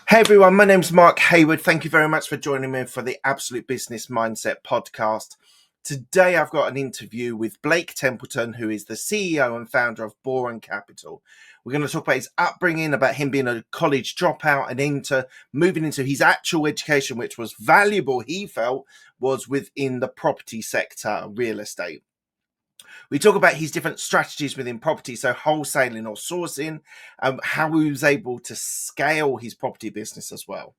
Hey everyone, my name's Mark Hayward. Thank you very much for joining me for the Absolute Business Mindset podcast. Today I've got an interview with Blake Templeton, who is the CEO and founder of Boron Capital. We're going to talk about his upbringing, about him being a college dropout and moving into his actual education, which was valuable, he felt, was within the property sector, real estate. We talk about his different strategies within property, so wholesaling or sourcing, how he was able to scale his property business as well.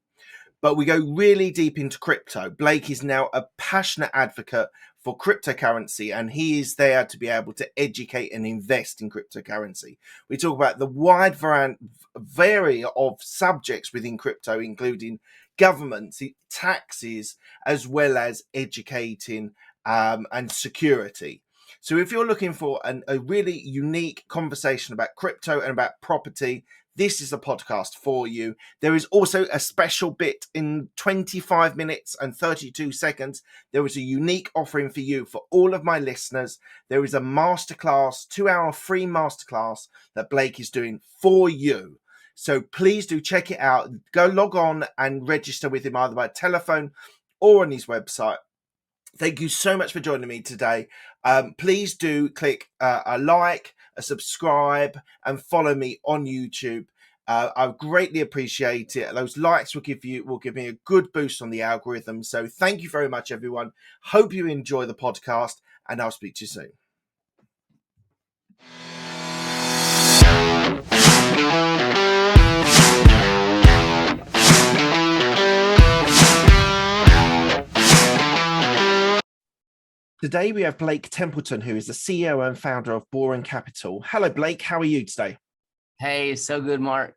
But we go really deep into crypto. Blake is now a passionate advocate for cryptocurrency, and he is there to be able to educate and invest in cryptocurrency. We talk about the wide variety of subjects within crypto, including governments, taxes, as well as educating and security. So if you're looking for a really unique conversation about crypto and about property, this is a podcast for you. There is also a special bit in 25 minutes and 32 seconds. There is a unique offering for you for all of my listeners. There is a masterclass, 2-hour free masterclass that Blake is doing for you. So please do check it out. Go log on and register with him either by telephone or on his website. Thank you so much for joining me today. Please do click a like, a subscribe, and follow me on YouTube. I greatly appreciate it. Those likes will give me a good boost on the algorithm. So thank you very much, everyone. Hope you enjoy the podcast, and I'll speak to you soon. Today we have Blake Templeton, who is the CEO and founder of Boron Capital. Hello, Blake. How are you today? Hey, so good, Mark.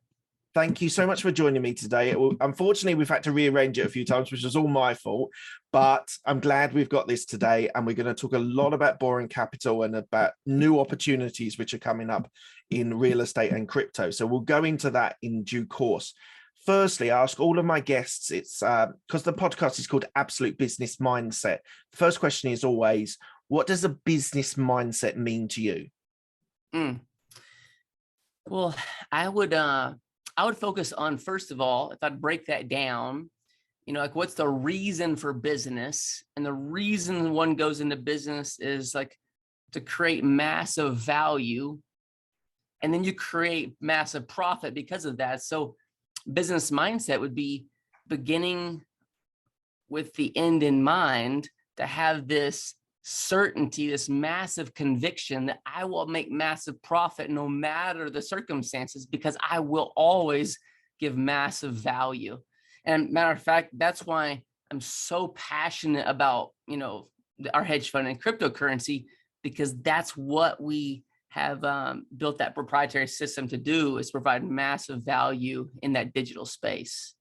Thank you so much for joining me today. Unfortunately, we've had to rearrange it a few times, which was all my fault, but I'm glad we've got this today, and we're going to talk a lot about Boron Capital and about new opportunities which are coming up in real estate and crypto. So we'll go into that in due course. Firstly, I ask all of my guests, it's because the podcast is called Absolute Business Mindset. The first question is always, what does a business mindset mean to you? Well, I would focus on, first of all, if I'd break that down, like what's the reason for business? And the reason one goes into business is like to create massive value. And then you create massive profit because of that. So business mindset would be beginning with the end in mind, to have this certainty, this massive conviction that I will make massive profit no matter the circumstances, because I will always give massive value. And matter of fact, that's why I'm so passionate about, our hedge fund and cryptocurrency, because that's what we have built that proprietary system to do, is provide massive value in that digital space.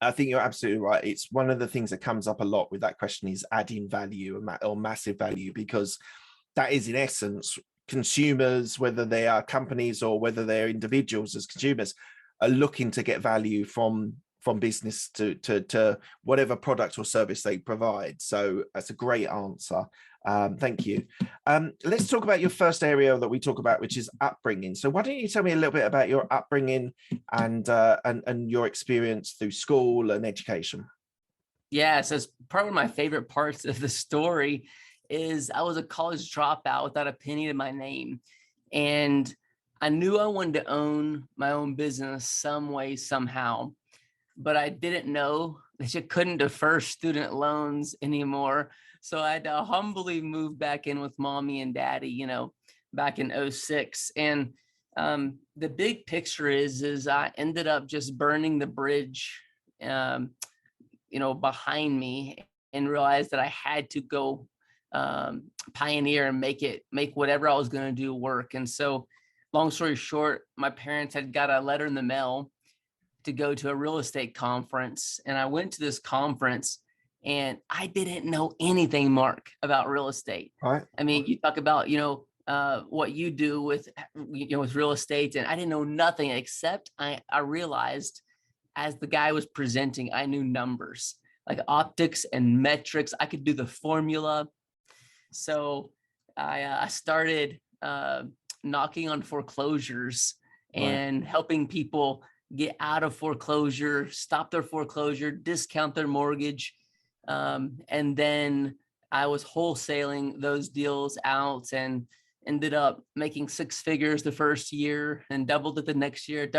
I think you're absolutely right. It's one of the things that comes up a lot with that question is adding value or massive value, because that is in essence consumers, whether they are companies or whether they're individuals as consumers, are looking to get value from business to whatever product or service they provide. So that's a great answer. Thank you. Let's talk about your first area that we talk about, which is upbringing. So why don't you tell me a little bit about your upbringing and your experience through school and education? Yeah, so it's probably one of my favorite parts of the story is I was a college dropout without a penny to my name. And I knew I wanted to own my own business some way, somehow, but I didn't know that you couldn't defer student loans anymore. So I had to humbly move back in with mommy and daddy, back in 2006. And the big picture is I ended up just burning the bridge, behind me, and realized that I had to go pioneer and make whatever I was going to do work. And so long story short, my parents had got a letter in the mail to go to a real estate conference. And I went to this conference and I didn't know anything, Mark, about real estate. Right. I mean, you talk about, what you do with real estate. And I didn't know nothing except I realized as the guy was presenting, I knew numbers like optics and metrics. I could do the formula. So I started knocking on foreclosures and helping people get out of foreclosure, stop their foreclosure, discount their mortgage. And then I was wholesaling those deals out and ended up making six figures the first year and doubled it the next year,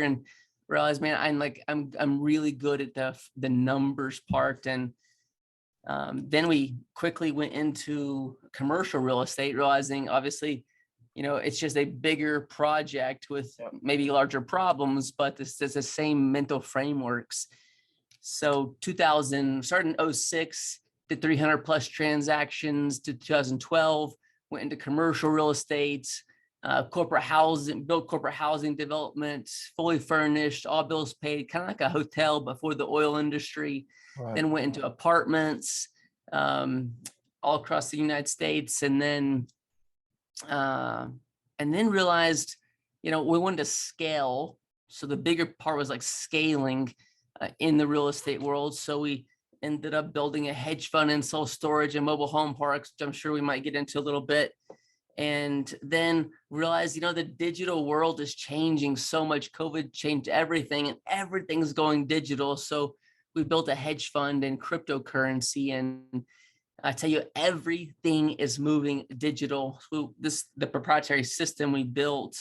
and realized, man, I'm really good at the numbers part. And then we quickly went into commercial real estate, realizing obviously, it's just a bigger project with maybe larger problems, but this is the same mental frameworks. So 2000, started in 06, did 300 plus transactions to 2012, went into commercial real estate, corporate housing, built corporate housing development, fully furnished, all bills paid, kind of like a hotel, but for the oil industry. Right. Then went into apartments all across the United States. And then realized, we wanted to scale. So the bigger part was like scaling in the real estate world. So we ended up building a hedge fund and self-storage and mobile home parks, which I'm sure we might get into a little bit. And then realized, the digital world is changing so much. COVID changed everything and everything's going digital. So we built a hedge fund and cryptocurrency, and I tell you, everything is moving digital. So the proprietary system we built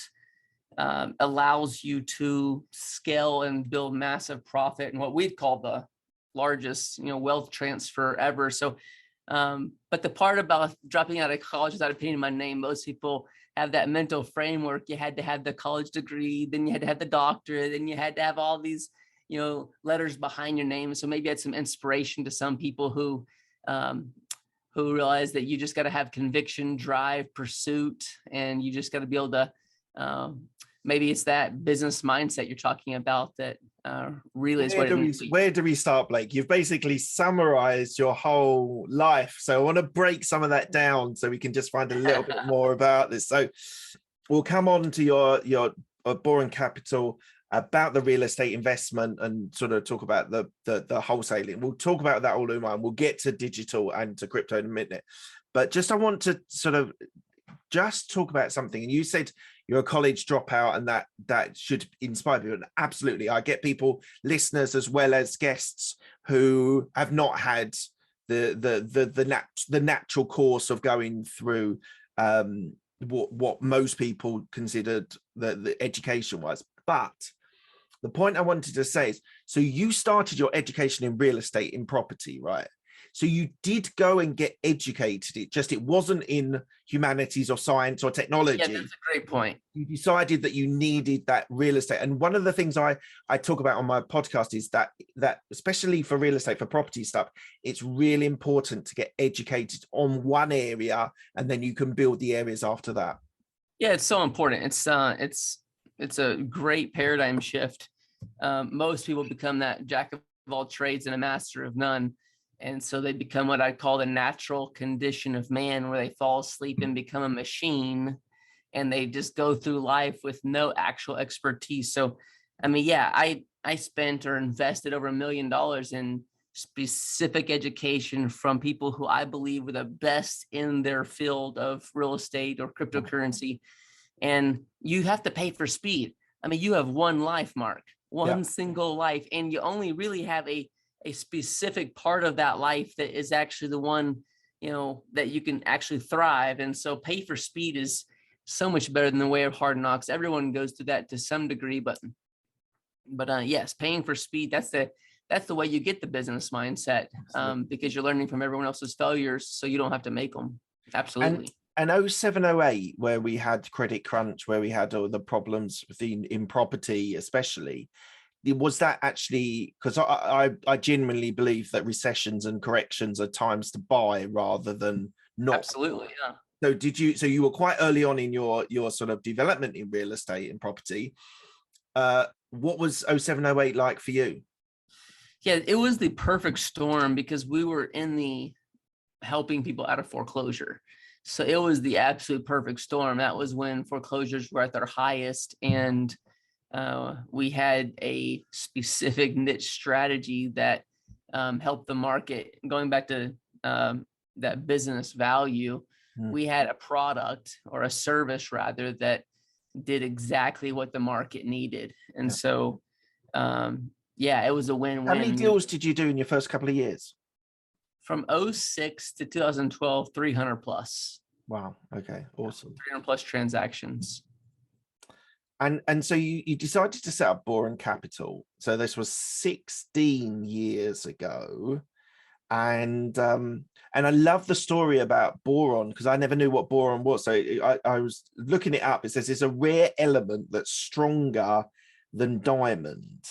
allows you to scale and build massive profit and what we'd call the largest, wealth transfer ever. So, but the part about dropping out of college without paying my name, most people have that mental framework. You had to have the college degree, then you had to have the doctorate, then you had to have all these, letters behind your name. So maybe I had some inspiration to some people who realize that you just got to have conviction, drive, pursuit, and you just got to be able to, maybe it's that business mindset you're talking about that really is what it means. Where do we start, Blake? You've basically summarized your whole life. So I want to break some of that down so we can just find a little bit more about this. So we'll come on to your Boron Capital, about the real estate investment, and sort of talk about the wholesaling. We'll talk about that all in one. We'll get to digital and to crypto in a minute. But just I want to sort of just talk about something. And you said you're a college dropout, and that should inspire people. And absolutely, I get people, listeners as well as guests, who have not had the natural course of going through what most people considered the education was. But the point I wanted to say is, so you started your education in real estate, in property, right? So you did go and get educated. It wasn't in humanities or science or technology. Yeah, that's a great point. You decided that you needed that real estate. And one of the things I talk about on my podcast is that especially for real estate, for property stuff, it's really important to get educated on one area, and then you can build the areas after that. Yeah, it's so important. It's a great paradigm shift. Most people become that jack of all trades and a master of none. And so they become what I call the natural condition of man, where they fall asleep and become a machine, and they just go through life with no actual expertise. So, I mean, yeah, I spent or invested over $1 million in specific education from people who I believe were the best in their field of real estate or cryptocurrency. And you have to pay for speed. I mean, you have one life, Mark, one single life, and you only really have a specific part of that life that is actually the one, that you can actually thrive. And so pay for speed is so much better than the way of hard knocks. Everyone goes through that to some degree, but yes, paying for speed, that's the way you get the business mindset, because you're learning from everyone else's failures, so you don't have to make them. Absolutely. And 07, 08, where we had credit crunch, where we had all the problems in property, especially, was that actually, because I genuinely believe that recessions and corrections are times to buy rather than not. Absolutely, yeah. So you were quite early on in your sort of development in real estate and property. What was 07, 08 like for you? Yeah, it was the perfect storm, because we were in the helping people out of foreclosure. So it was the absolute perfect storm. That was when foreclosures were at their highest, and we had a specific niche strategy that helped the market. Going back to that business value, we had a product, or a service rather, that did exactly what the market needed. And so, yeah, it was a win-win. How many deals did you do in your first couple of years? From 06 to 2012, 300 plus. Wow. Okay. Awesome. 300 plus transactions. And so you decided to set up Boron Capital. So this was 16 years ago. And I love the story about boron, because I never knew what boron was. So I was looking it up. It says it's a rare element that's stronger than diamond.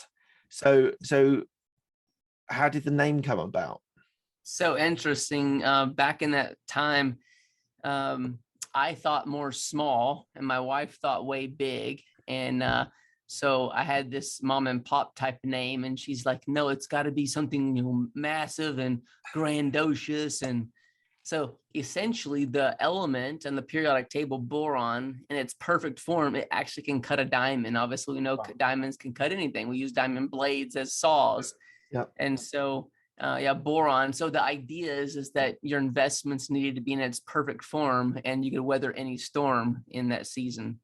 So how did the name come about? So interesting. Back in that time, I thought more small and my wife thought way big. And so I had this mom and pop type name, and she's like, no, it's got to be something, massive and grandiose. And so essentially the element and the periodic table boron in its perfect form, it actually can cut a diamond. Obviously, we know diamonds can cut anything. We use diamond blades as saws. Yep. And so, boron. So the idea is that your investments needed to be in its perfect form and you could weather any storm in that season.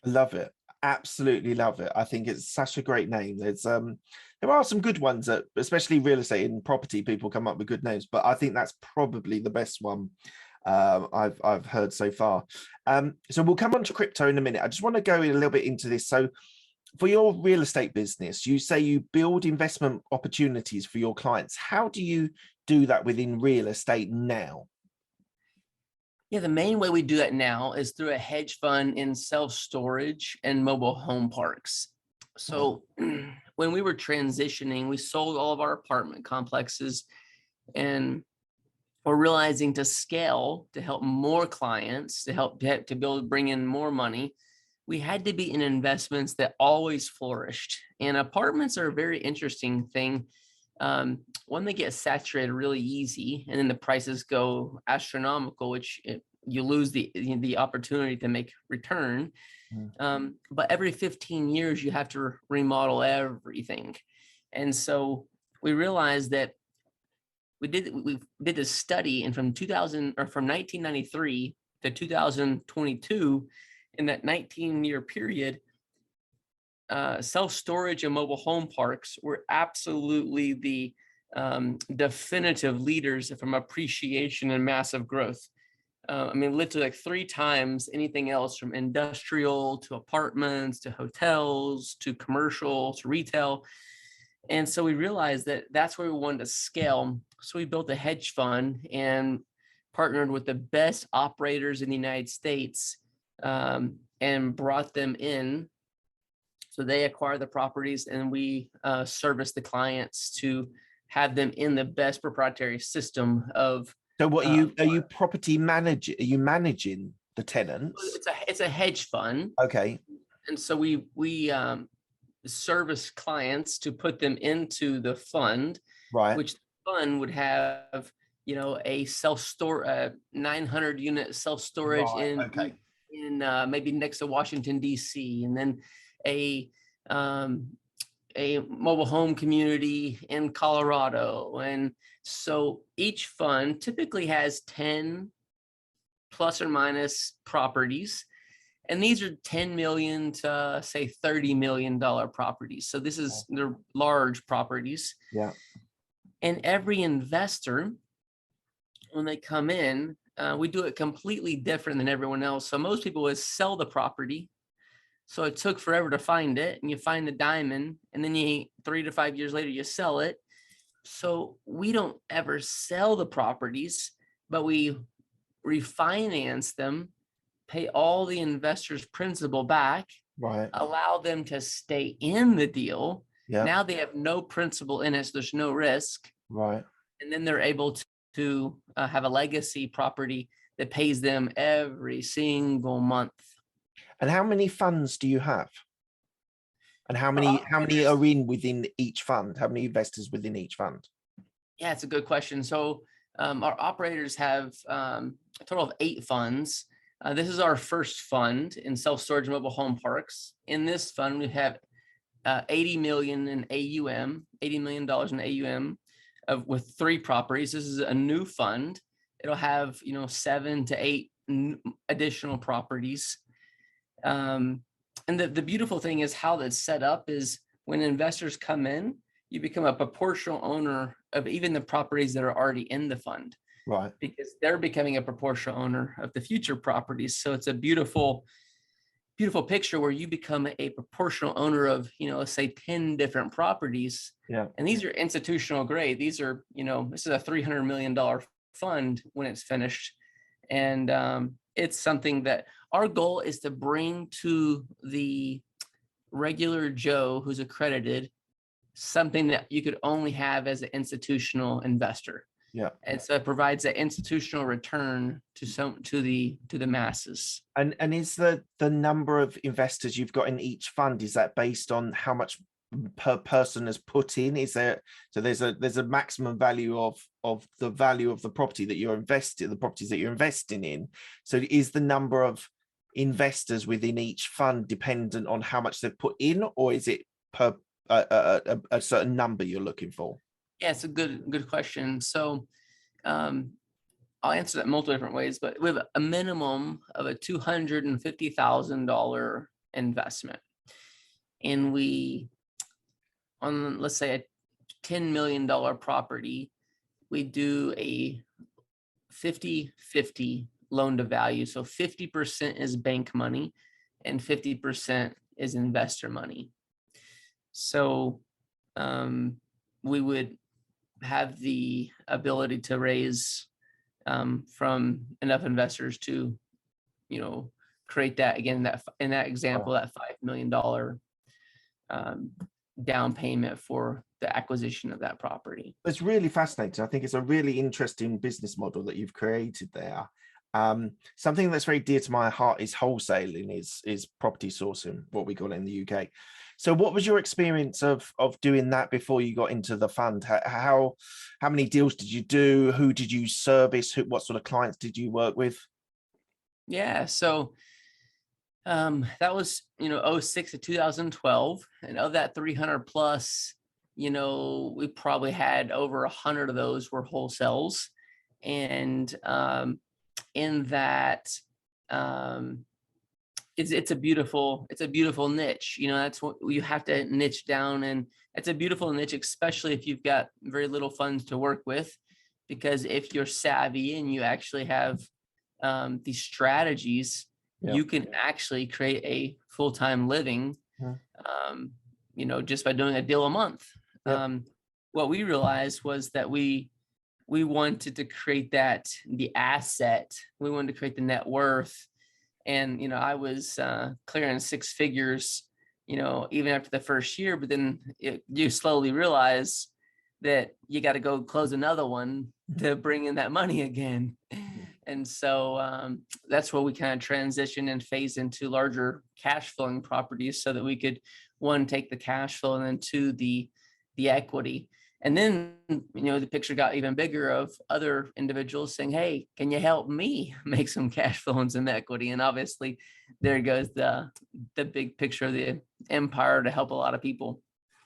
Love it. Absolutely love it. I think it's such a great name. There's there are some good ones that, especially real estate and property, people come up with good names, but I think that's probably the best one I've heard so far. So we'll come on to crypto in a minute. I just want to go in a little bit into this. So for your real estate business, you say you build investment opportunities for your clients. How do you do that within real estate now? Yeah, the main way we do that now is through a hedge fund in self-storage and mobile home parks. So when we were transitioning, we sold all of our apartment complexes, and we're realizing to scale, to help more clients, to be able to bring in more money, we had to be in investments that always flourished. And apartments are a very interesting thing. One, they get saturated really easy, and then the prices go astronomical, which you lose the opportunity to make return. But every 15 years, you have to remodel everything. And so we realized that we did this study, and from 1993 to 2022, in that 19-year period, self-storage and mobile home parks were absolutely the definitive leaders from appreciation and massive growth. I mean, literally like 3 times anything else, from industrial to apartments to hotels to commercial to retail. And so we realized that that's where we wanted to scale. So we built a hedge fund and partnered with the best operators in the United States, and brought them in. So they acquire the properties, and we service the clients to have them in the best proprietary system of. So what are you property manager? Are you managing the tenants? It's a hedge fund. Okay. And so we service clients to put them into the fund, Right. which the fund would have, a 900 unit self-storage in maybe next to Washington, DC, and then a mobile home community in Colorado. And so each fund typically has 10 plus or minus properties. And these are 10 million to say $30 million properties. So they're large properties. Yeah. And every investor, when they come in, we do it completely different than everyone else. So most people would sell the property. So it took forever to find it, and you find the diamond, and then 3 to 5 years later, you sell it. So we don't ever sell the properties, but we refinance them, pay all the investors' principal back, right, allow them to stay in the deal. Yeah. Now they have no principal in it, so there's no risk. Right. And then they're able to have a legacy property that pays them every single month. And how many funds do you have? And how many are in within each fund? How many investors within each fund? Yeah, it's a good question. So our operators have a total of 8 funds. This is our first fund in self-storage mobile home parks. In this fund, we have $80 million in AUM, $80 million in AUM with 3 properties. This is a new fund. It'll have 7 to 8 additional properties. And the beautiful thing is how that's set up is when investors come in, you become a proportional owner of even the properties that are already in the fund, Right. because they're becoming a proportional owner of the future properties. So it's a beautiful, beautiful picture where you become a proportional owner of, let's say 10 different properties. Yeah. And these are institutional grade. These are, this is a $300 million fund when it's finished. And it's something that our goal is to bring to the regular Joe who's accredited something that you could only have as an institutional investor. Yeah. And so it provides that institutional return to the masses. And is the number of investors you've got in each fund, is that based on how much per person has put in? Is there, so there's a maximum value of the value of the property that you're investing, the properties that you're investing in. So is the number of investors within each fund dependent on how much they've put in, or is it per a certain number you're looking for? Yeah, it's a good question. So I'll answer that multiple different ways, but we have a minimum of a $250,000 investment. And on, let's say, a $10 million property, we do a 50-50 loan to value. So 50% is bank money and 50% is investor money. So we would have the ability to raise from enough investors to, create that, again, that in that example, that $5 million down payment for the acquisition of that property. It's really fascinating. I think it's a really interesting business model that you've created there. Something that's very dear to my heart is wholesaling, is property sourcing, what we call it in the UK. So what was your experience of doing that before you got into the fund? How many deals did you do? Who did you service? What sort of clients did you work with? Yeah, so that was 06 to 2012, and of that 300 plus, we probably had over 100 of those were wholesales, and in that it's a beautiful niche. That's what you have to niche down, and it's a beautiful niche, especially if you've got very little funds to work with, because if you're savvy and you actually have these strategies, you can actually create a full-time living, just by doing a deal a month. What we realized was that we wanted to create the asset. We wanted to create the net worth. And, I was clearing six figures, even after the first year, but then you slowly realize that you got to go close another one to bring in that money again. And so that's where we kind of transition and phase into larger cash flowing properties so that we could, one, take the cash flow, and then two, the equity. And then, the picture got even bigger of other individuals saying, hey, can you help me make some cash flow and some equity? And obviously there goes the big picture of the empire to help a lot of people.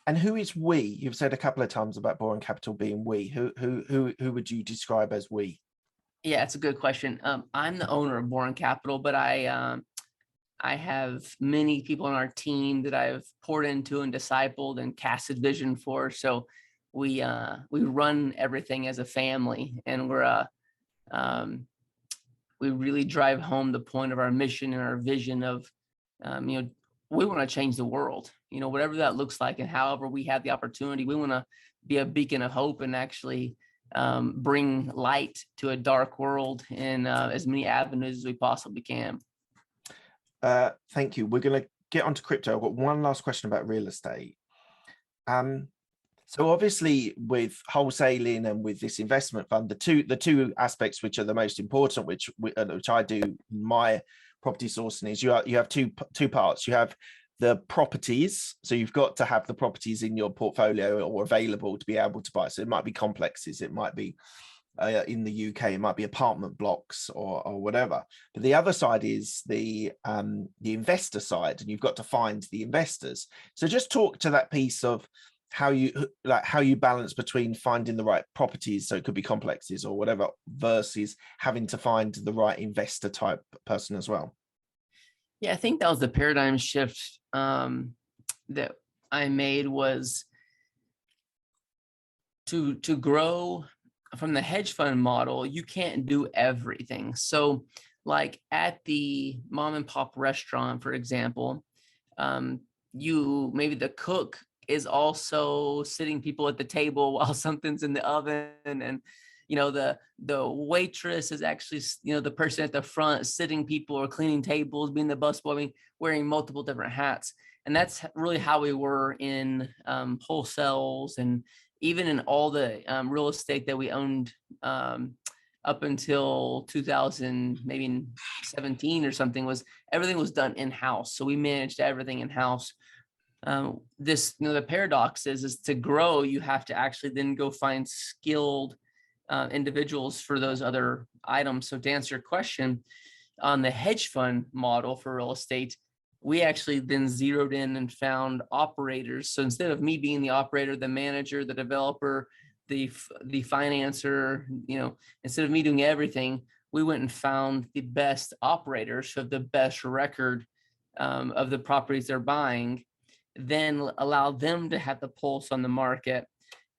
And who is we? You've said a couple of times about Boron Capital being we. Who would you describe as we? Yeah, it's a good question. I'm the owner of Boron Capital, but I have many people on our team that I've poured into and discipled and casted vision for. So we run everything as a family, and we really drive home the point of our mission and our vision of, we want to change the world, whatever that looks like, and however we have the opportunity, we want to be a beacon of hope and actually bring light to a dark world in as many avenues as we possibly can. Thank you. We're going to get onto crypto. I've got one last question about real estate. So obviously with wholesaling and with this investment fund, the two aspects which are the most important, which I do in my property sourcing, is you have two parts. You have the properties, so you've got to have the properties in your portfolio or available to be able to buy. So it might be complexes, it might be in the UK, it might be apartment blocks or whatever. But the other side is the investor side, and you've got to find the investors. So just talk to that piece of how you balance between finding the right properties, so it could be complexes or whatever, versus having to find the right investor type person as well. Yeah, I think that was the paradigm shift that I made, was to grow from the hedge fund model. You can't do everything. So like at the mom and pop restaurant, for example, um, you maybe the cook is also sitting people at the table while something's in the oven, and the waitress is actually the person at the front sitting people or cleaning tables, being the busboy. I mean, wearing multiple different hats. And that's really how we were in wholesales, and even in all the real estate that we owned up until 2000, maybe 17 or something, was everything was done in-house. So we managed everything in-house. This, the paradox is to grow, you have to actually then go find skilled individuals for those other items. So to answer your question, on the hedge fund model for real estate, we actually then zeroed in and found operators. So instead of me being the operator, the manager, the developer, the financer, instead of me doing everything, we went and found the best operators who have the best record of the properties they're buying, then allow them to have the pulse on the market,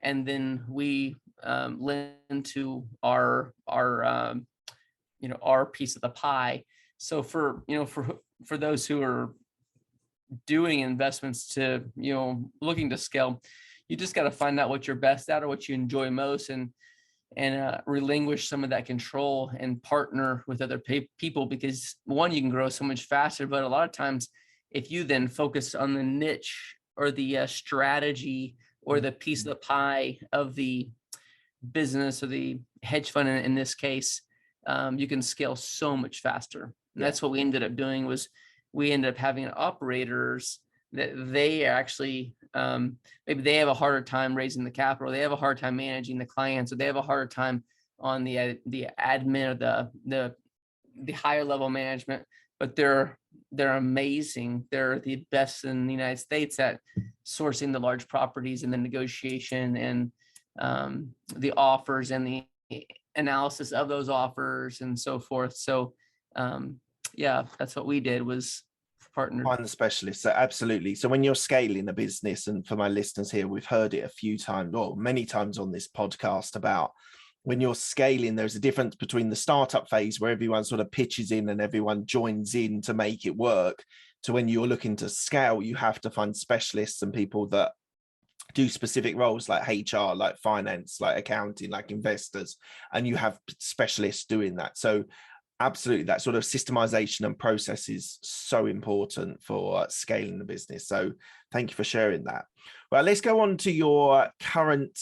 and then we lend to our piece of the pie. So for those who are doing investments to looking to scale, you just got to find out what you're best at or what you enjoy most, and relinquish some of that control and partner with other people, because one, you can grow so much faster, but a lot of times if you then focus on the niche or the strategy or the piece of the pie of the business or the hedge fund in this case, you can scale so much faster. And that's what we ended up doing, was we ended up having operators that they actually maybe they have a harder time raising the capital, they have a hard time managing the clients, or they have a harder time on the admin or the higher level management, but they're amazing. They're the best in the United States at sourcing the large properties and the negotiation and the offers and the analysis of those offers and so forth. So that's what we did, was partner. Find the specialist. So absolutely. So when you're scaling a business, and for my listeners here, we've heard it a few times or many times on this podcast about when you're scaling, there's a difference between the startup phase where everyone sort of pitches in and everyone joins in to make it work, to when you're looking to scale, you have to find specialists and people that do specific roles like HR, like finance, like accounting, like investors, and you have specialists doing that. So absolutely, that sort of systemization and process is so important for scaling the business. So thank you for sharing that. Well, let's go on to your current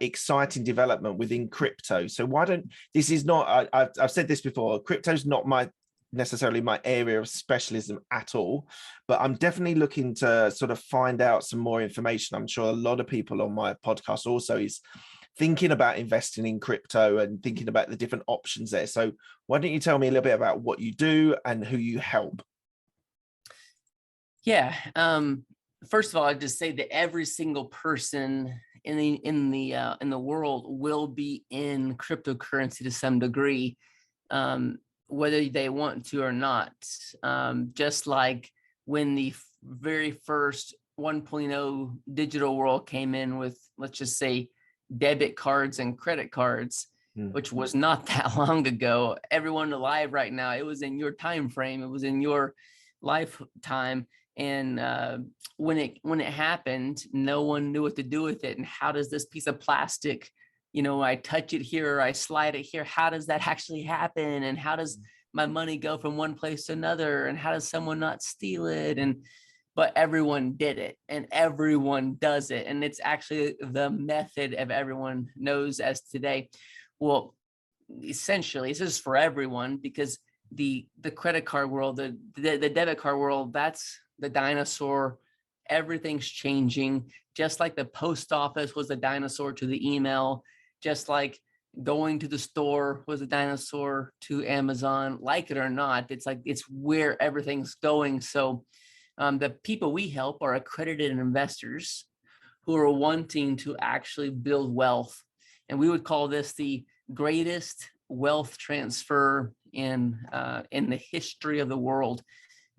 exciting development within crypto. So this is not, I've said this before, crypto's not necessarily my area of specialism at all, but I'm definitely looking to sort of find out some more information. I'm sure a lot of people on my podcast also is thinking about investing in crypto and thinking about the different options there. So why don't you tell me a little bit about what you do and who you help? Yeah. First of all, I'd just say that every single person in the world will be in cryptocurrency to some degree, whether they want to or not. Just like when the very first 1.0 digital world came in with, let's just say, debit cards and credit cards, which was not that long ago. Everyone alive right now, it was in your time frame, it was in your lifetime. And when it happened, no one knew what to do with it. And how does this piece of plastic, I touch it here, or I slide it here, how does that actually happen? And how does my money go from one place to another? And how does someone not steal it? But everyone did it, and everyone does it. And it's actually the method of everyone knows as today. Well, essentially, this is for everyone, because the credit card world, the debit card world, that's the dinosaur. Everything's changing. Just like the post office was the dinosaur to the email, just like going to the store was a dinosaur to Amazon. Like it or not, it's where everything's going. So the people we help are accredited investors who are wanting to actually build wealth. And we would call this the greatest wealth transfer in the history of the world.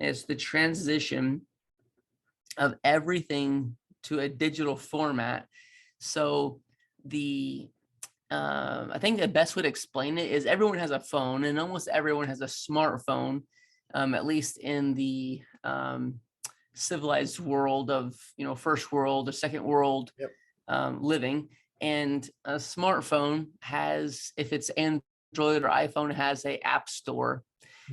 It's the transition of everything to a digital format. So I think the best way to explain it is everyone has a phone, and almost everyone has a smartphone, at least in the civilized world of, first world or second world. Yep. Living. And a smartphone has, if it's Android or iPhone, has a app store.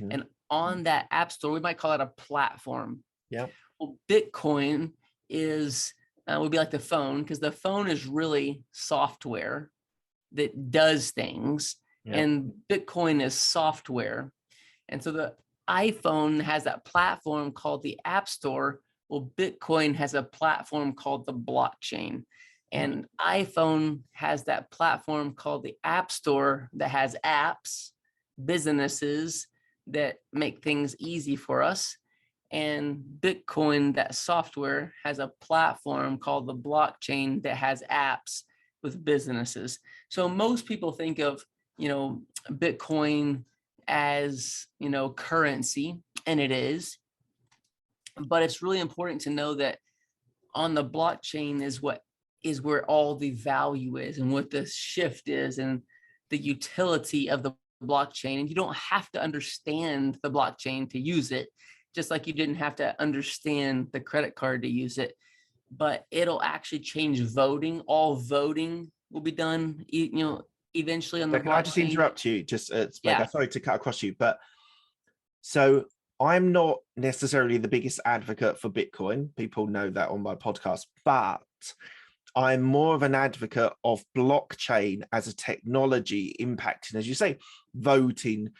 And on that app store, we might call it a platform. Yeah. Well, Bitcoin would be like the phone, because the phone is really software that does things. Yep. And Bitcoin is software. And so the iPhone has that platform called the App Store. Well, Bitcoin has a platform called the blockchain. And iPhone has that platform called the App Store that has apps, businesses that make things easy for us. And Bitcoin, that software, has a platform called the blockchain that has apps with businesses. So most people think of, Bitcoin as, currency, and it is. But it's really important to know that on the blockchain is where all the value is, and what the shift is, and the utility of the blockchain. And you don't have to understand the blockchain to use it, just like you didn't have to understand the credit card to use it. But it'll actually change voting. All voting will be done, eventually on the blockchain. Can I just interrupt you? Yeah. Sorry to cut across you, but so I'm not necessarily the biggest advocate for Bitcoin. People know that on my podcast, but I'm more of an advocate of blockchain as a technology impacting, as you say, voting,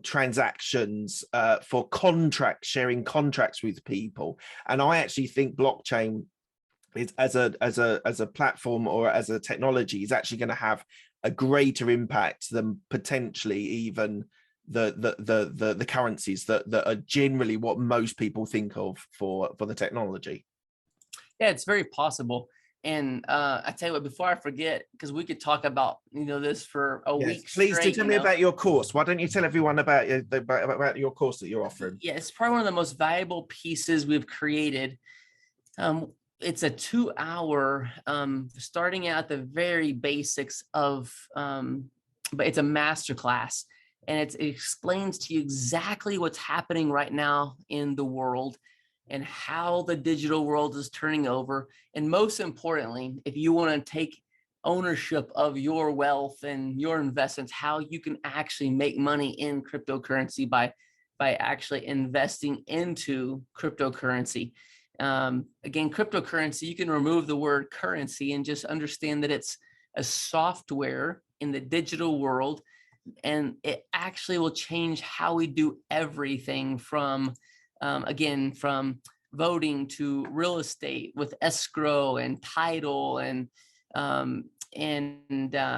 transactions, for sharing contracts with people. And I actually think blockchain is as a platform or as a technology is actually going to have a greater impact than potentially even the currencies that are generally what most people think of for the technology. Yeah, it's very possible. And I tell you what, before I forget, because we could talk about this for a week. Please straight, do tell me about your course. Why don't you tell everyone about your course that you're offering? Yeah, it's probably one of the most valuable pieces we've created. It's a 2-hour, starting out the very basics of, but it's a masterclass, and it explains to you exactly what's happening right now in the world, and how the digital world is turning over. And most importantly, if you want to take ownership of your wealth and your investments, how you can actually make money in cryptocurrency by actually investing into cryptocurrency. Again, cryptocurrency, you can remove the word currency and just understand that it's a software in the digital world, and it actually will change how we do everything from voting to real estate with escrow and title and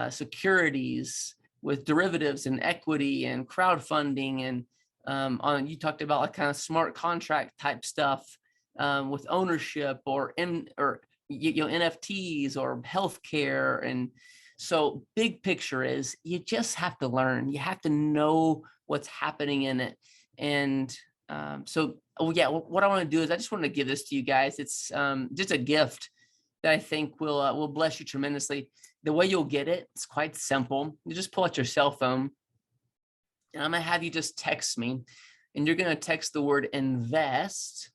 securities, with derivatives and equity and crowdfunding, and you talked about like kind of smart contract type stuff, with ownership or NFTs or healthcare. And so big picture is you just have to learn. You have to know what's happening in it. And what I want to do is I just want to give this to you guys. It's just a gift that I think will bless you tremendously. The way you'll get it, it's quite simple. You just pull out your cell phone, and I'm going to have you just text me, and you're going to text the word invest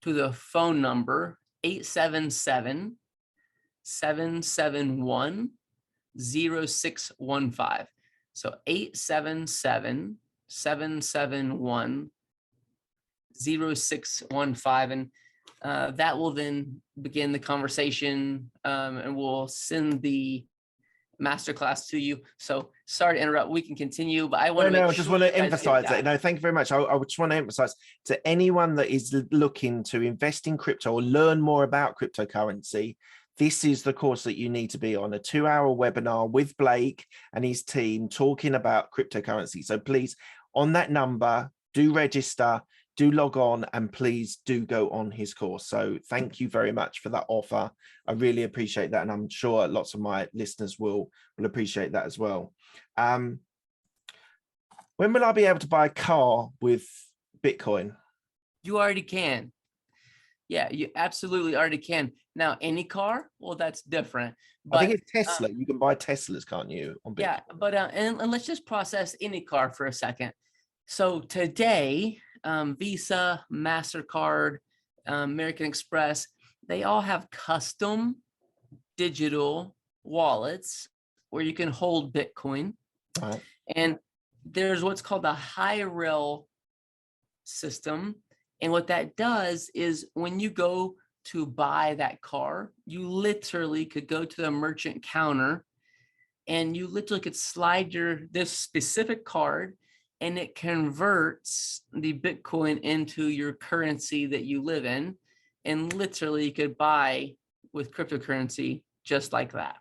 to the phone number 877-771-0615. So 877-771-0615. And that will then begin the conversation, and we'll send the masterclass to you. So sorry to interrupt. We can continue, but I want I just want to emphasize that. No, thank you very much. I just want to emphasize to anyone that is looking to invest in crypto or learn more about cryptocurrency, this is the course that you need to be on, a 2-hour webinar with Blake and his team talking about cryptocurrency. So please, on that number, do register, do log on, and please do go on his course. So thank you very much for that offer. I really appreciate that. And I'm sure lots of my listeners will appreciate that as well. When will I be able to buy a car with Bitcoin? You already can. Yeah, you absolutely already can. Now, any car, well, that's different. I think But it's Tesla. You can buy Teslas, can't you, on Bitcoin? yeah, but and let's just process any car for a second. So today, Visa, MasterCard, American Express, they all have custom digital wallets where you can hold Bitcoin. Right. And there's what's called a high rail system. And what that does is when you go to buy that car, you literally could go to the merchant counter and you literally could slide this specific card and it converts the Bitcoin into your currency that you live in. And literally you could buy with cryptocurrency just like that.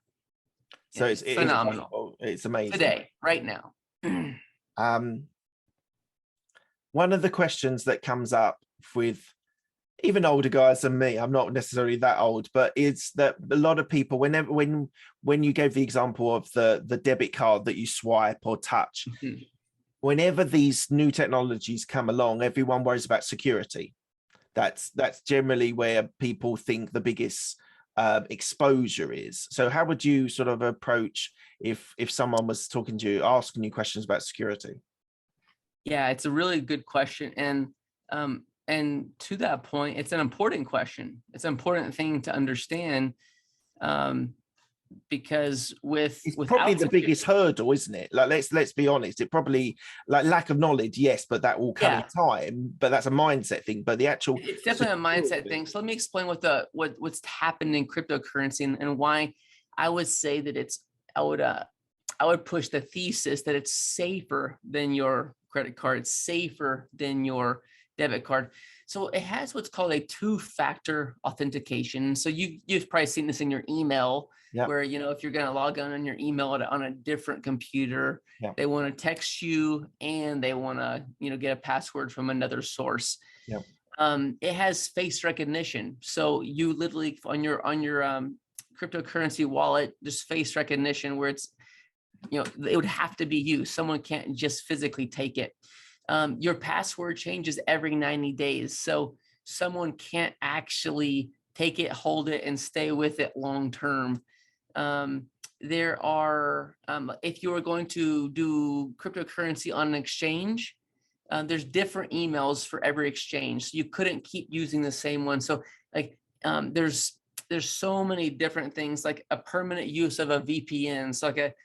So It's it is phenomenal. available. It's amazing. Today, right now. One of the questions that comes up with even older guys than me, I'm not necessarily that old, but it's that a lot of people, when you gave the example of the debit card that you swipe or touch, whenever these new technologies come along, everyone worries about security. That's generally where people think the biggest exposure is. So how would you sort of approach if someone was talking to you, asking you questions about security? Yeah, it's a really good question. And to that point, it's an important question. It's an important thing to understand, because It's probably the biggest hurdle, isn't it? Like, let's be honest. It probably, like, lack of knowledge, yes, but that will come in time. But that's a mindset thing. But the actual, it's definitely a mindset thing. So let me explain what's happened in cryptocurrency and why I would say that I would push the thesis that it's safer than your credit card, it's safer than your debit card. So it has what's called a two-factor authentication. So you've probably seen this in your email, where if you're going to log on your email on a different computer, they want to text you and they want to get a password from another source. It has face recognition. So you literally on your cryptocurrency wallet, there's face recognition where it's it would have to be you. Someone can't just physically take it. Your password changes every 90 days. So someone can't actually take it, hold it, and stay with it long term. There are, if you are going to do cryptocurrency on an exchange, there's different emails for every exchange. So you couldn't keep using the same one. So like there's so many different things, like a permanent use of a VPN. So like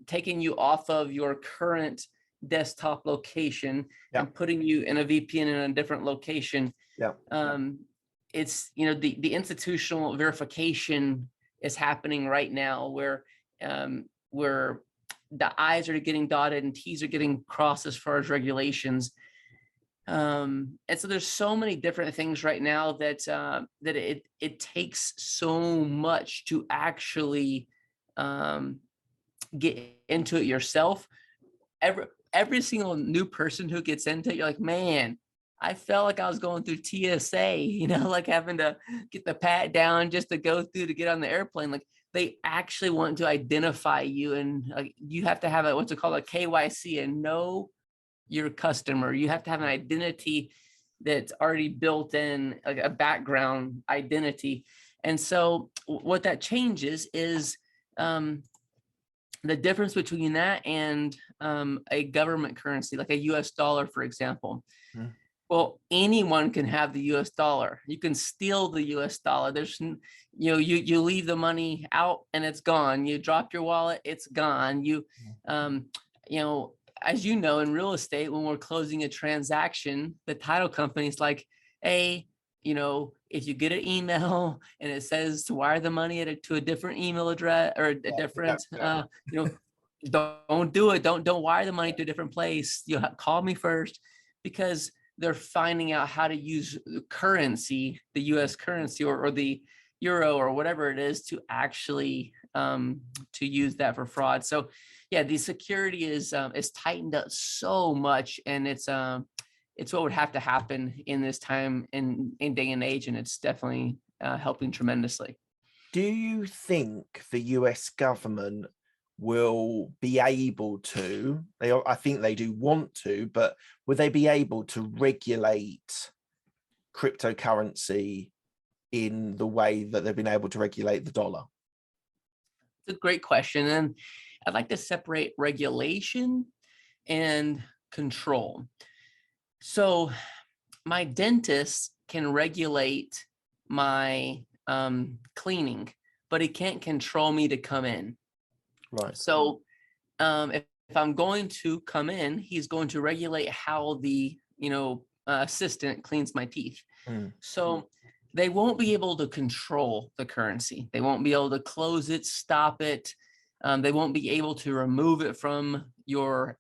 taking you off of your current desktop location and putting you in a VPN in a different location. It's the institutional verification is happening right now, where the I's are getting dotted and T's are getting crossed as far as regulations. And so there's so many different things right now that it takes so much to actually get into it yourself. Every single new person who gets into it, you're like, man, I felt like I was going through TSA, like having to get the pat down just to go through to get on the airplane. Like they actually want to identify you, and you have to have what's it called, a KYC, and know your customer. You have to have an identity that's already built in, like a background identity. And so what that changes is the difference between that and a government currency, like a US dollar, for example. Well, anyone can have the US dollar. You can steal the US dollar. There's, you leave the money out and it's gone. You drop your wallet, it's gone. As you know, in real estate, when we're closing a transaction, the title company is like, hey, if you get an email and it says to wire the money to a different email address or a different, don't do it. Don't wire the money to a different place. Call me first, because they're finding out how to use the currency, the U.S. currency or the euro or whatever it is, to actually to use that for fraud. So yeah, the security is tightened up so much, and it's what would have to happen in this time in day and age, and it's definitely helping tremendously. Do you think the US government will be able to, I think they do want to, but will they be able to regulate cryptocurrency in the way that they've been able to regulate the dollar? It's a great question. And I'd like to separate regulation and control. So my dentist can regulate my cleaning, but he can't control me to come in. Right. So if I'm going to come in, he's going to regulate how the assistant cleans my teeth. So they won't be able to control the currency. They won't be able to close it, stop it. They won't be able to remove it from your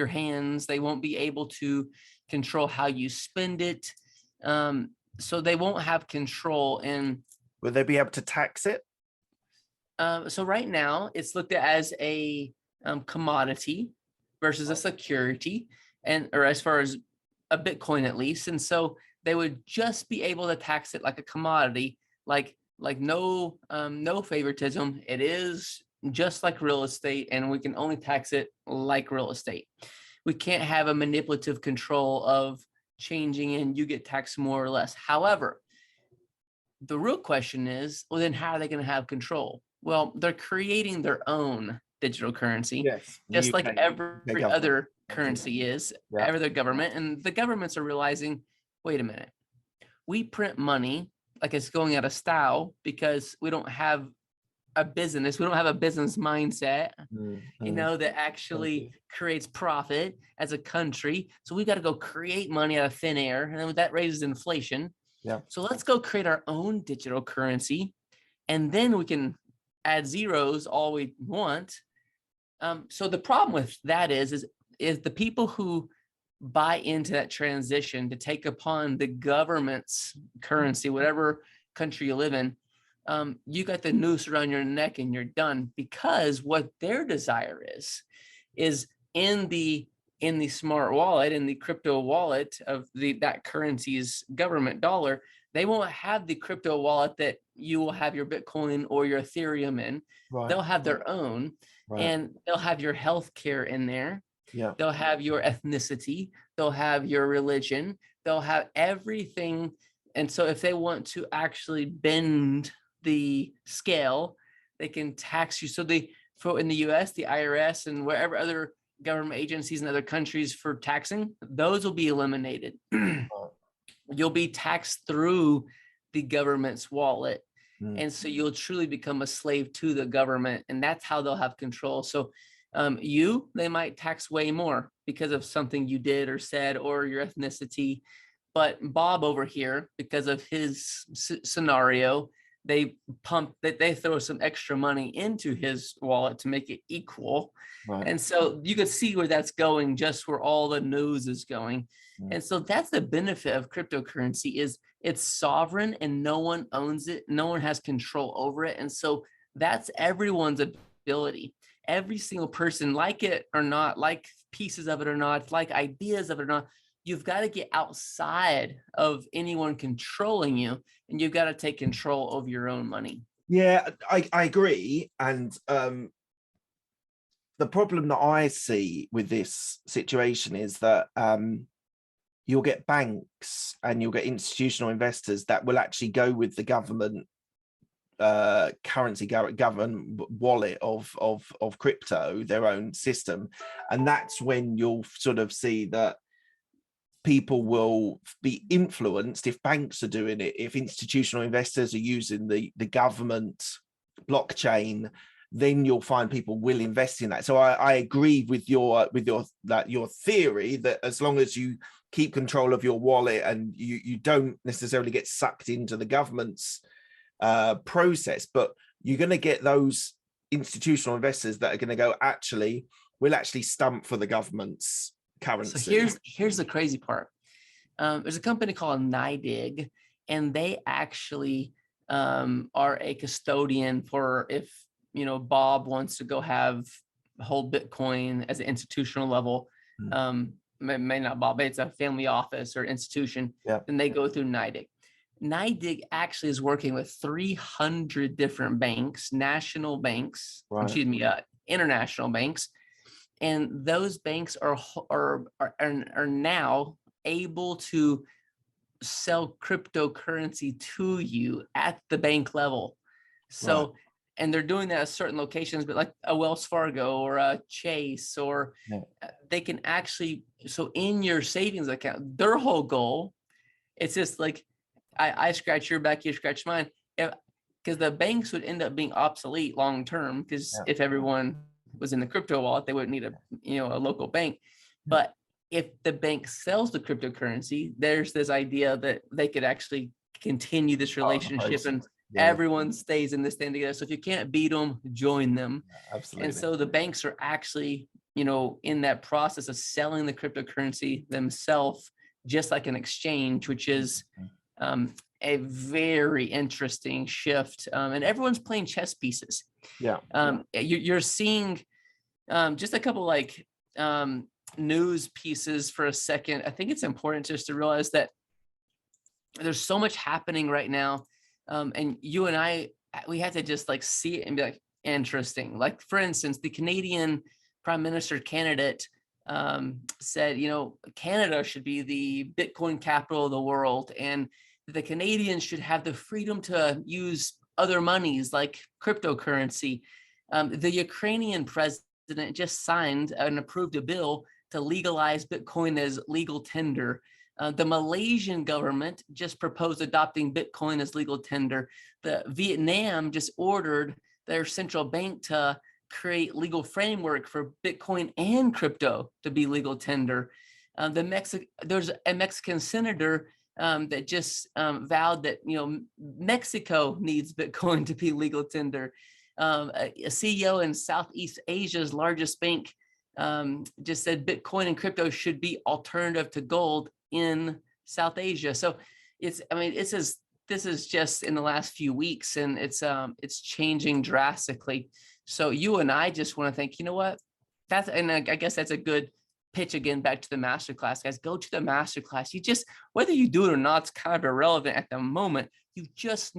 hands. They won't be able to control how you spend it. So they won't have control. And will they be able to tax it? So right now it's looked at as a commodity versus a security, or as far as a Bitcoin at least. And so they would just be able to tax it like a commodity, like no favoritism. It is just like real estate, and we can only tax it like real estate. We can't have a manipulative control of changing and you get taxed more or less. However, the real question is, well, then how are they going to have control? Well, they're creating their own digital currency, just like every other currency is, every other government. And the governments are realizing, wait a minute, we print money like it's going out of style because we don't have a business. We don't have a business mindset, that actually creates profit as a country. So we got to go create money out of thin air. And then that raises inflation. Yeah. So let's go create our own digital currency. And then we can add zeros all we want. So the problem with that is the people who buy into that transition to take upon the government's currency, whatever country you live in, you got the noose around your neck and you're done, because what their desire is in the smart wallet, in the crypto wallet of that currency's government dollar, they won't have the crypto wallet that you will have your Bitcoin or your Ethereum in. Right. They'll have their own, and they'll have your healthcare in there. Yeah. They'll have your ethnicity. They'll have your religion. They'll have everything. And so if they want to actually bend the scale, they can tax you. So in the US, the IRS and wherever other government agencies in other countries for taxing, those will be eliminated. You'll be taxed through the government's wallet. And so you'll truly become a slave to the government, and that's how they'll have control. So they might tax way more because of something you did or said or your ethnicity. But Bob over here, because of his scenario, they throw some extra money into his wallet to make it equal. Right. And so you could see where that's going, just where all the news is going. And so that's the benefit of cryptocurrency, is it's sovereign and no one owns it. No one has control over it. And so that's everyone's ability. Every single person, like it or not, like pieces of it or not, like ideas of it or not, you've got to get outside of anyone controlling you, and you've got to take control of your own money. Yeah, I agree. And the problem that I see with this situation is that you'll get banks and you'll get institutional investors that will actually go with the government currency, government wallet of crypto, their own system. And that's when you'll sort of see that people will be influenced if banks are doing it, if institutional investors are using the government blockchain, then you'll find people will invest in that. So I agree with your theory that as long as you keep control of your wallet and you don't necessarily get sucked into the government's process, but you're going to get those institutional investors that are going to go, actually, we'll actually stump for the government's currency. So here's the crazy part. There's a company called NYDIG, and they actually are a custodian for if Bob wants to go hold Bitcoin as an institutional level. May not Bob, it's a family office or institution. Yeah. Then they go through NYDIG. NYDIG actually is working with 300 different banks, national banks. Right. international banks, and those banks are now able to sell cryptocurrency to you at the bank level. So, Right. and they're doing that at certain locations, but like a Wells Fargo or a Chase, or they can actually, so in your savings account, their whole goal, it's just like, I scratch your back, you scratch mine. Because the banks would end up being obsolete long term, because if everyone was in the crypto wallet, they wouldn't need a local bank. But if the bank sells the cryptocurrency, there's this idea that they could actually continue this relationship, and everyone stays in this thing together. So if you can't beat them, join them. Absolutely. And so the banks are actually, in that process of selling the cryptocurrency themselves, just like an exchange, which is a very interesting shift. And everyone's playing chess pieces. You're seeing just a couple like news pieces for a second. I think it's important just to realize that there's so much happening right now. And you and I, we had to just like see it and be like, interesting. Like, for instance, the Canadian Prime Minister candidate said, Canada should be the Bitcoin capital of the world, and the Canadians should have the freedom to use other monies like cryptocurrency. The Ukrainian president just signed and approved a bill to legalize Bitcoin as legal tender. The Malaysian government just proposed adopting Bitcoin as legal tender. The Vietnam just ordered their central bank to create legal framework for Bitcoin and crypto to be legal tender. There's a Mexican senator that just vowed that Mexico needs Bitcoin to be legal tender. A CEO in Southeast Asia's largest bank just said Bitcoin and crypto should be alternative to gold in South Asia. So this is just in the last few weeks, and it's changing drastically. So you and I just want to think, I guess that's a good pitch again back to the masterclass, guys. Go to the masterclass. Whether you do it or not, it's kind of irrelevant at the moment. You just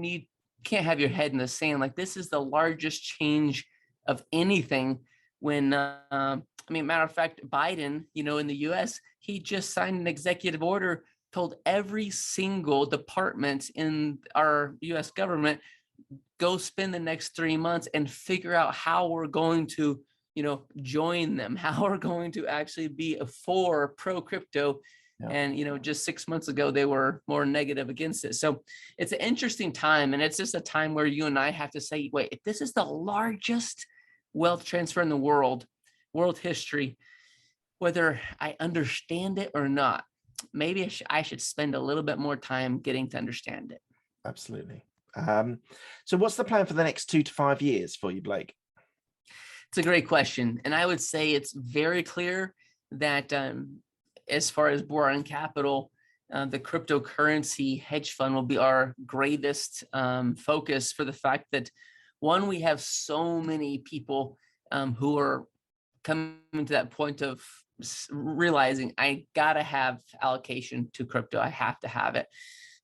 can't have your head in the sand. Like, this is the largest change of anything. When matter of fact, Biden, in the US, he just signed an executive order, told every single department in our US government, go spend the next 3 months and figure out how we're going to join them, how we're going to actually be pro crypto. And just 6 months ago they were more negative against it. So it's an interesting time, and it's just a time where you and I have to say, wait, if this is the largest wealth transfer in the world history, whether I understand it or not, maybe I should spend a little bit more time getting to understand it. Absolutely. So what's the plan for the next 2 to 5 years for you, Blake? It's a great question. And I would say it's very clear that as far as Boron Capital, the cryptocurrency hedge fund will be our greatest focus, for the fact that, one, we have so many people who are coming to that point of realizing I gotta have allocation to crypto. I have to have it.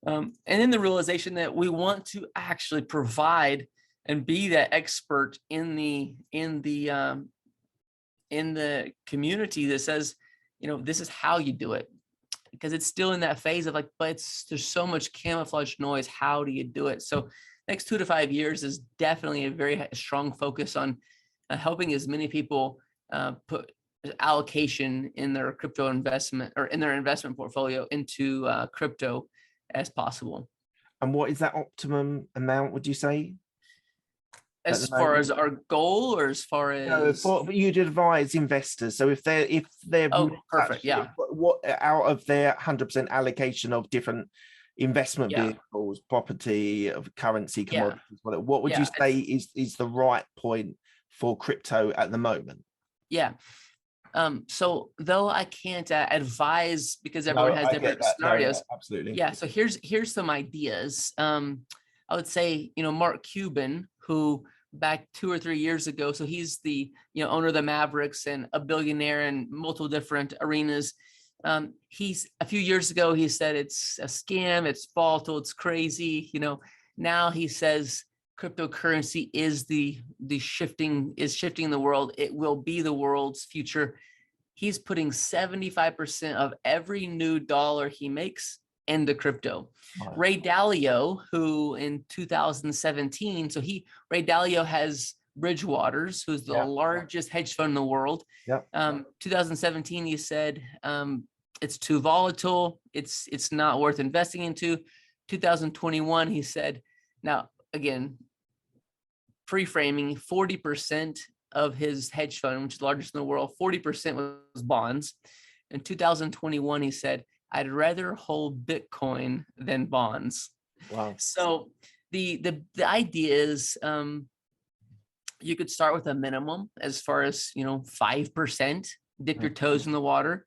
And then the realization that we want to actually provide and be that expert in the community that says, this is how you do it. Because it's still in that phase of like, but there's so much camouflage noise. How do you do it? So next 2 to 5 years is definitely a very strong focus on helping as many people put allocation in their crypto investment, or in their investment portfolio, into crypto as possible. And what is that optimum amount, would you say? As far as our goal, or as far as you'd advise investors? So if they're perfect, yeah. What out of their 100% allocation of different investment vehicles, property, of currency, commodities, what would you say is the right point for crypto at the moment? Yeah. So though I can't advise, because everyone has different scenarios. Absolutely. Yeah. So here's some ideas. I would say, Mark Cuban, who back 2 or 3 years ago, so he's the owner of the Mavericks and a billionaire in multiple different arenas. He's a few years ago, he said it's a scam, it's volatile, it's crazy. Now he says cryptocurrency is the shifting the world. It will be the world's future. He's putting 75% of every new dollar he makes into crypto. Right. Ray Dalio, who in 2017, Ray Dalio has Bridgewater's, who's the largest hedge fund in the world. 2017, he said, it's too volatile. It's not worth investing into. 2021, he said, now again, pre-framing, 40% of his hedge fund, which is the largest in the world, 40% was bonds. In 2021, he said, I'd rather hold Bitcoin than bonds. Wow. So the idea is, you could start with a minimum as far as, 5%, dip your toes in the water.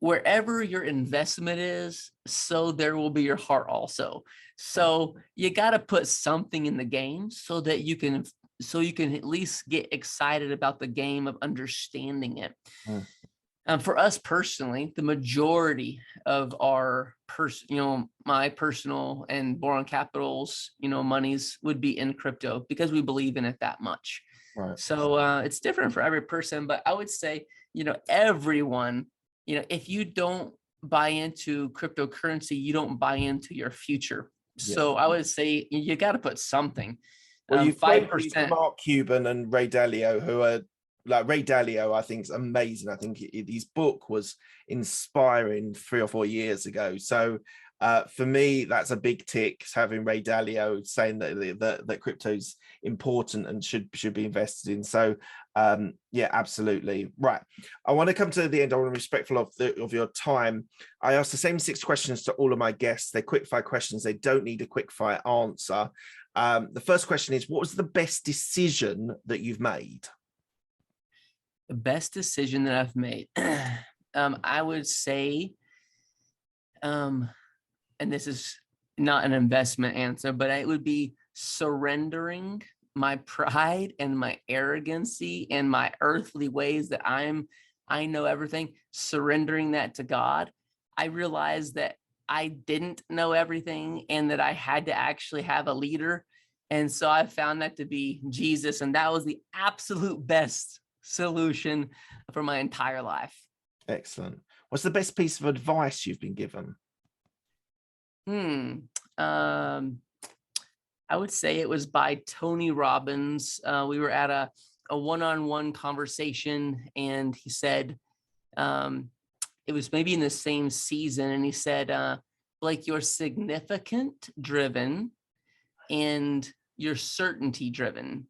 Wherever your investment is, so there will be your heart also. So you got to put something in the game so that you can at least get excited about the game of understanding it. For us personally, the majority of our my personal and Boron Capital's, monies would be in crypto because we believe in it that much. Right. So it's different for every person, but I would say, everyone, if you don't buy into cryptocurrency, you don't buy into your future. So I would say you got to put something. Well, you've 5%. Mark Cuban and Ray Dalio, who are like Ray Dalio, I think is amazing. I think his book was inspiring 3 or 4 years ago. So for me, that's a big tick, having Ray Dalio saying that crypto's important and should be invested in. So yeah, absolutely. Right. I want to come to the end. I want to be respectful of your time. I asked the same 6 questions to all of my guests. They're quick-fire questions. They don't need a quick-fire answer. The first question is, what was the best decision that you've made? The best decision that I've made, I would say, and this is not an investment answer, but it would be surrendering my pride and my arrogancy and my earthly ways that I know everything, surrendering that to God. I realized that I didn't know everything and that I had to actually have a leader. And so I found that to be Jesus. And that was the absolute best solution for my entire life. Excellent. What's the best piece of advice you've been given? I would say it was by Tony Robbins. We were at a one-on-one conversation, and he said, it was maybe in the same season, and he said, Blake, you're significant driven and you're certainty driven.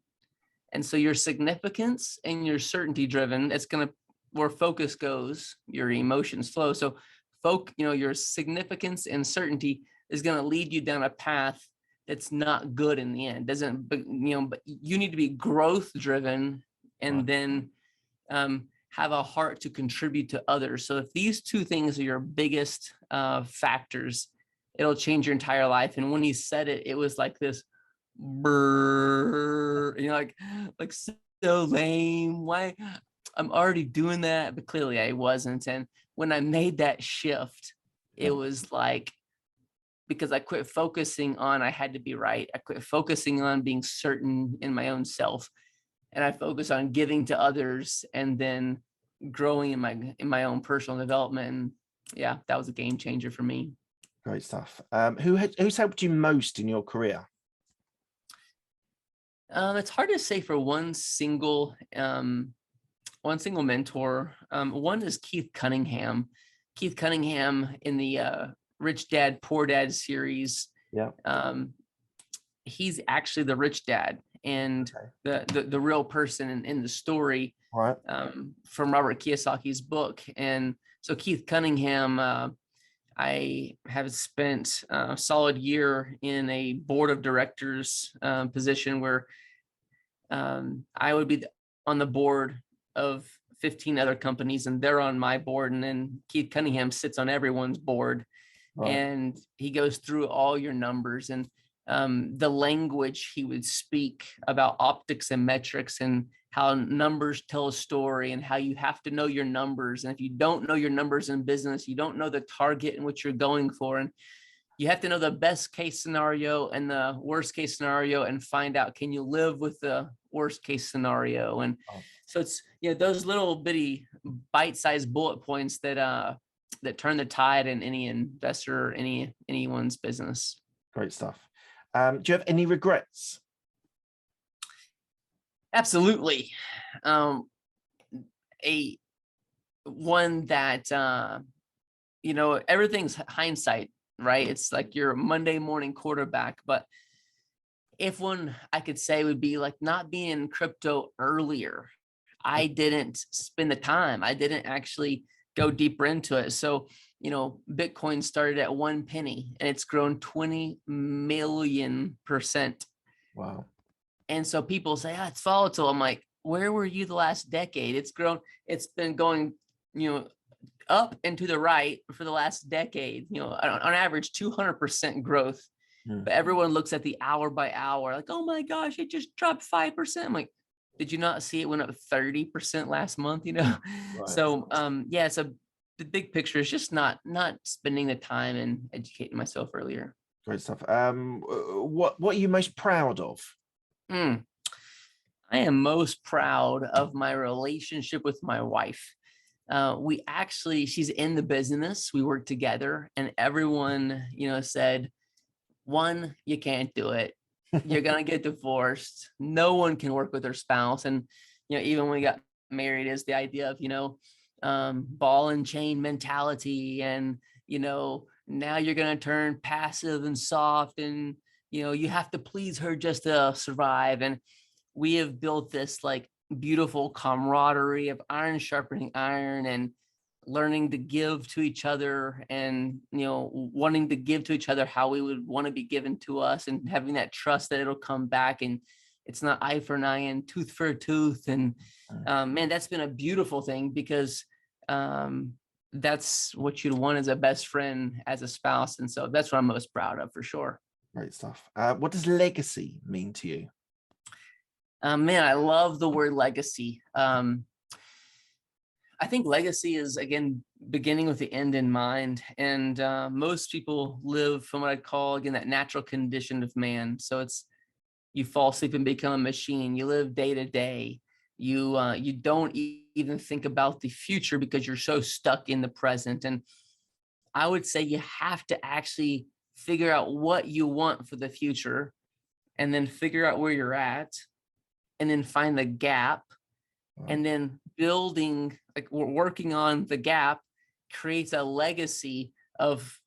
And so your significance and your certainty driven, it's going to, where focus goes, your emotions flow. So your significance and certainty is going to lead you down a path that's not good in the end. But you need to be growth driven and then have a heart to contribute to others. So if these 2 things are your biggest factors, it'll change your entire life. And when he said it, it was like this, like so lame. Why? I'm already doing that, but clearly I wasn't. And when I made that shift, it was like, because I quit focusing on I had to be right. I quit focusing on being certain in my own self, and I focused on giving to others and then growing in my own personal development. And yeah, that was a game changer for me. Great stuff. Who's helped you most in your career? It's hard to say for one single mentor. One is Keith Cunningham. Keith Cunningham in the Rich Dad, Poor Dad series. Yeah. He's actually the rich dad and the real person in the story. Right. From Robert Kiyosaki's book. And so Keith Cunningham, I have spent a solid year in a board of directors position where I would be on the board of 15 other companies, and they're on my board. And then Keith Cunningham sits on everyone's board. Right. And he goes through all your numbers and the language he would speak about optics and metrics and how numbers tell a story and how you have to know your numbers. And if you don't know your numbers in business, you don't know the target in which you're going for. And you have to know the best case scenario and the worst case scenario and find out, can you live with the worst case scenario? And Oh, so it's, those little bitty bite-sized bullet points that turn the tide in any investor or anyone's business. great stuff. Do you have any regrets? Absolutely. One that, everything's hindsight, right? It's like your Monday morning quarterback. But if one I could say would be like not being in crypto earlier, I didn't spend the time. I didn't actually go deeper into it. So, Bitcoin started at 1 penny and it's grown 20 million%. Wow. And so people say, it's volatile. I'm like, where were you the last decade? It's been going, up and to the right for the last decade, on average 200% growth. But everyone looks at the hour by hour, like, oh my gosh, it just dropped 5%. I'm like, did you not see it went up 30% last month? Right. So so the big picture is just not spending the time and educating myself earlier. Great stuff. What are you most proud of? I am most proud of my relationship with my wife. She's in the business. We work together, and everyone, said, one, you can't do it. You're going to get divorced. No one can work with their spouse. And, even when we got married, is the idea of, ball and chain mentality. And, now you're going to turn passive and soft and, you have to please her just to survive. And we have built this like beautiful camaraderie of iron sharpening iron and learning to give to each other and, wanting to give to each other how we would want to be given to us and having that trust that it'll come back and it's not eye for an eye and tooth for a tooth. And man, that's been a beautiful thing because that's what you'd want as a best friend, as a spouse. And so that's what I'm most proud of for sure. Great stuff. What does legacy mean to you? Man, I love the word legacy. I think legacy is, again, beginning with the end in mind. And most people live from what I'd call, again, that natural condition of man. So it's, you fall asleep and become a machine. You live day to day. You don't even think about the future because you're so stuck in the present. And I would say you have to actually figure out what you want for the future and then figure out where you're at and then find the gap. And then building, like we're working on the gap, creates a legacy of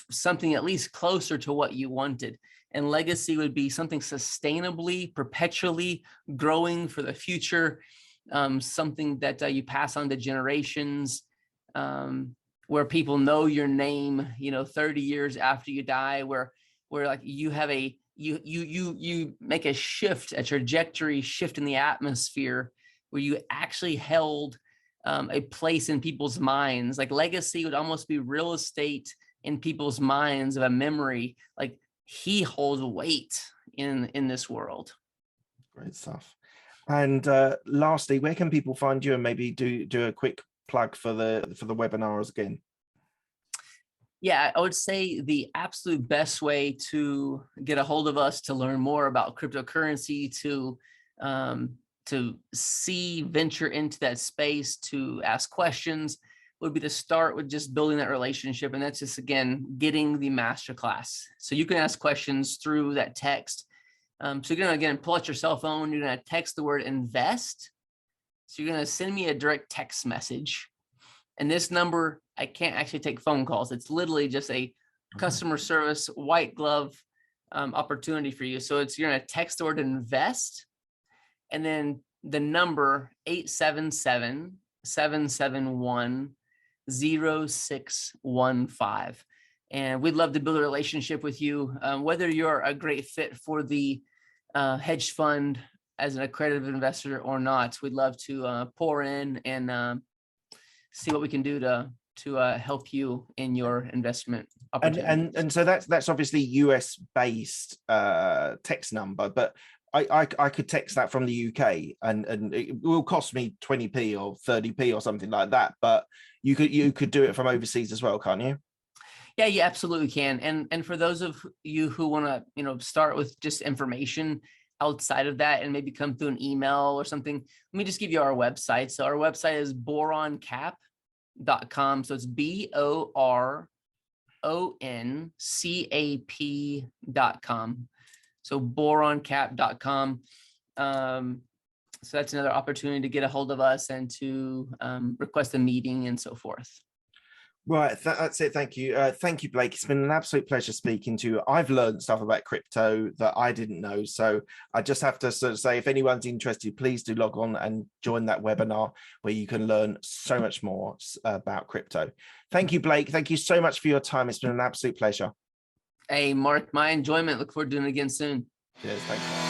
something at least closer to what you wanted. And legacy would be something sustainably, perpetually growing for the future, something that you pass on to generations, where people know your name, 30 years after you die, where like you have you make a shift, a trajectory shift in the atmosphere, where you actually held a place in people's minds. Like legacy would almost be real estate in people's minds of a memory. Like he holds weight in this world. Great stuff. And lastly, where can people find you, and maybe do a quick plug for the webinars again? Yeah, I would say the absolute best way to get a hold of us, to learn more about cryptocurrency, to venture into that space, to ask questions, would be to start with just building that relationship. And that's just, again, getting the masterclass. So you can ask questions through that text. So you're going to, again, pull out your cell phone. You're going to text the word invest. So you're going to send me a direct text message. And this number, I can't actually take phone calls. It's literally just a customer service, white glove opportunity for you. So you're going to text the word invest. And then the number 877-771-0615. And we'd love to build a relationship with you, whether you're a great fit for the hedge fund as an accredited investor or not. We'd love to pour in and see what we can do to help you in your investment opportunities. And so that's obviously US based text number, but I could text that from the UK and it will cost me 20p or 30p or something like that, but you could do it from overseas as well, can't you? Yeah, you absolutely can. And for those of you who want to, start with just information outside of that and maybe come through an email or something, let me just give you our website. So our website is boroncap.com. So it's BORONCAP.com. So boroncap.com. So that's another opportunity to get a hold of us and to request a meeting and so forth. Right, that's it. Thank you. Thank you, Blake. It's been an absolute pleasure speaking to you. I've learned stuff about crypto that I didn't know. So I just have to sort of say, if anyone's interested, please do log on and join that webinar where you can learn so much more about crypto. Thank you, Blake. Thank you so much for your time. It's been an absolute pleasure. Hey, Mark, my enjoyment. Look forward to doing it again soon. Cheers. Thanks.